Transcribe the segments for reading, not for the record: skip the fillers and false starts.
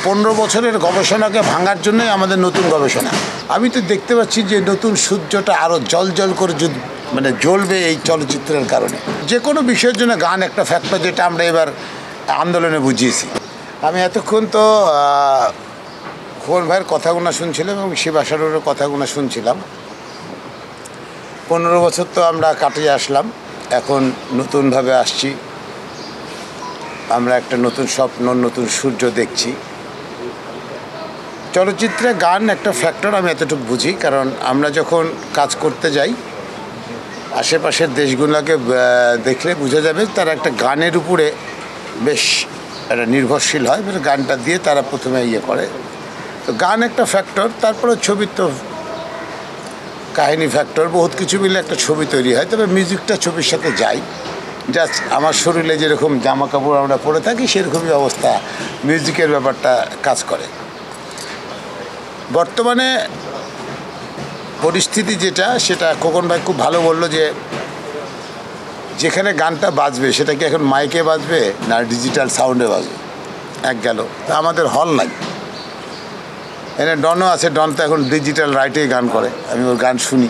15 বছরের গবেষণাকে ভাঙার জন্যই আমাদের নতুন গবেষণা। আমি তো দেখতে পাচ্ছি যে নতুন সূর্যটা আরও জ্বল করে মানে জ্বলবে এই চলচ্চিত্রের কারণে। যে কোনো বিষয়ের জন্য গান একটা ফ্যাক্টর, যেটা আমরা এবার আন্দোলনে বুঝিয়েছি। আমি এতক্ষণ তো খোকন ভাইয়ের কথাগুলো শুনছিলাম এবং শিবাসারের কথাগুলো শুনছিলাম। 15 বছর তো আমরা কাটিয়ে আসলাম, এখন নতুনভাবে আসছি। আমরা একটা নতুন স্বপ্ন, নতুন সূর্য দেখছি। চলচ্চিত্রে গান একটা ফ্যাক্টর, আমি এতটুকু বুঝি, কারণ আমরা যখন কাজ করতে যাই আশেপাশের দেশগুলোকে দেখলে বোঝা যাবে তারা একটা গানের উপরে বেশ একটা নির্ভরশীল হয়। গানটা দিয়ে তারা প্রথমে ইয়ে করে, তো গান একটা ফ্যাক্টর। তারপরে ছবির তো কাহিনী ফ্যাক্টর, বহুত কিছু মিলে একটা ছবি তৈরি হয়। তবে মিউজিকটা ছবির সাথে যায়। জাস্ট আমার শরীরে যেরকম জামা কাপড় আমরা পরে থাকি সেরকমই অবস্থা মিউজিকের ব্যাপারটা কাজ করে। বর্তমানে পরিস্থিতি যেটা, সেটা খোকন ভাই খুব ভালো বললো যে যেখানে গানটা বাজবে সেটা কি এখন মাইকে বাজবে না ডিজিটাল সাউন্ডে বাজবে, এক গেল। তা আমাদের হল নাই। এখানে ডনও আছে, ডন তো এখন ডিজিটাল রাইটেই গান করে, আমি ওর গান শুনি,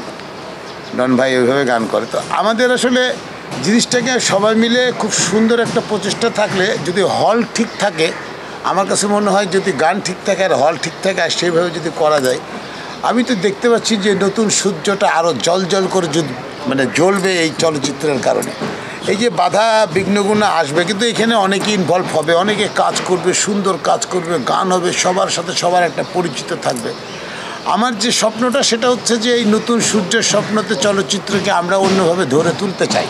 ডন ভাই ওইভাবে গান করে। তো আমাদের আসলে জিনিসটাকে সবাই মিলে খুব সুন্দর একটা প্রচেষ্টা থাকলে, যদি হল ঠিক থাকে, আমার কাছে মনে হয় যদি গান ঠিক থাকে আর হল ঠিক থাকে আর সেইভাবে যদি করা যায়, আমি তো দেখতে পাচ্ছি যে নতুন সূর্যটা আরও জ্বল করে মানে জ্বলবে এই চলচ্চিত্রের কারণে। এই যে বাধা বিঘ্নগুলো আসবে, কিন্তু এখানে অনেকে ইনভলভ হবে, অনেকে কাজ করবে, সুন্দর কাজ করবে, গান হবে, সবার সাথে সবার একটা পরিচিত থাকবে। আমার যে স্বপ্নটা সেটা হচ্ছে যে এই নতুন সূর্যের স্বপ্নতে চলচ্চিত্রকে আমরা অন্যভাবে ধরে তুলতে চাই।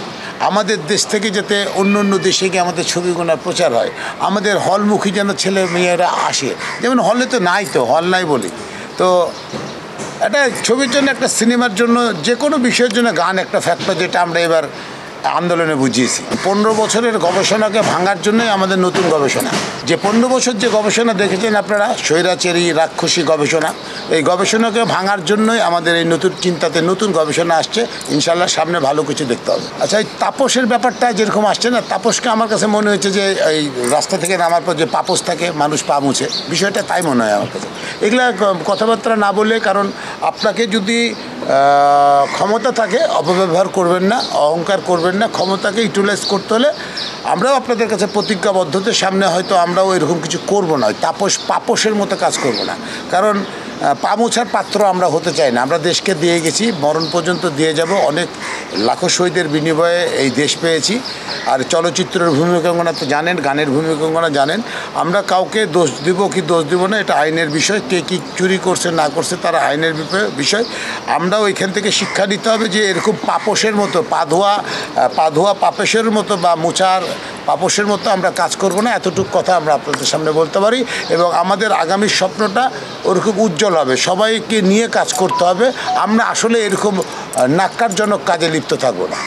আমাদের দেশ থেকে যাতে অন্য দেশে গিয়ে আমাদের ছবিগুলো প্রচার হয়, আমাদের হলমুখী যেন ছেলে মেয়েরা আসে। যেমন হলে তো নাই, তো হল নাই বলি তো একটা ছবির জন্য, একটা সিনেমার জন্য, যে কোনো বিষয়ের জন্য গান একটা ফ্যাক্টর, যেটা আমরা এবার আন্দোলনে বুঝিয়েছি। 15 বছরের গবেষণাকে ভাঙার জন্যই আমাদের নতুন গবেষণা। যে 15 বছর যে গবেষণা দেখেছেন আপনারা, স্বৈরাচারী রাক্ষসী গবেষণা, এই গবেষণাকে ভাঙার জন্যই আমাদের এই নতুন চিন্তাতে নতুন গবেষণা আসছে। ইনশাল্লাহ সামনে ভালো কিছু দেখতে হবে। আচ্ছা, এই তাপসের ব্যাপারটা যেরকম আসছে না, তাপসকে আমার কাছে মনে হয়েছে যে এই রাস্তা থেকে নামার পর যে পাপস থাকে, মানুষ পা মুছে, বিষয়টা তাই মনে হয় আমার কাছে। এগুলা কথাবার্তা না বলে, কারণ আপনাকে যদি ক্ষমতা থাকে অপব্যবহার করবেন না, অহংকার করবেন না। ক্ষমতাকে ইউটিলাইজ করতে হলে আমরাও আপনাদের কাছে প্রতিজ্ঞাবদ্ধতে সামনে হয়তো আমরাও এরকম কিছু করব না, পাপসের মতো কাজ করব না। কারণ পা মোছার পাত্র আমরা হতে চাই না। আমরা দেশকে দিয়ে গেছি, মরণ পর্যন্ত দিয়ে যাব। অনেক লাখো শহীদের বিনিময়ে এই দেশ পেয়েছি। আর চলচ্চিত্রের ভূমিকঙ্গনা তো জানেন, গানের ভূমিকঙ্গনা জানেন। আমরা কাউকে দোষ দিব কি দোষ দিব না, এটা আইনের বিষয়। কে কী চুরি করছে না করছে তারা আইনের বিষয়। আমরাও এখান থেকে শিক্ষা নিতে হবে যে এরকম পাপসের মতো, পা ধোয়া পাপসের মতো বা মোছার পাপসের মতো আমরা কাজ করব না। এতটুকু কথা আমরা আপনাদের সামনে বলতে পারি। এবং আমাদের আগামী স্বপ্নটা ওরকম উজ্জ্বল হবে, সবাইকে নিয়ে কাজ করতে হবে। আমরা আসলে এরকম ন্যাক্কারজনক কাজে লিপ্ত থাকবো না।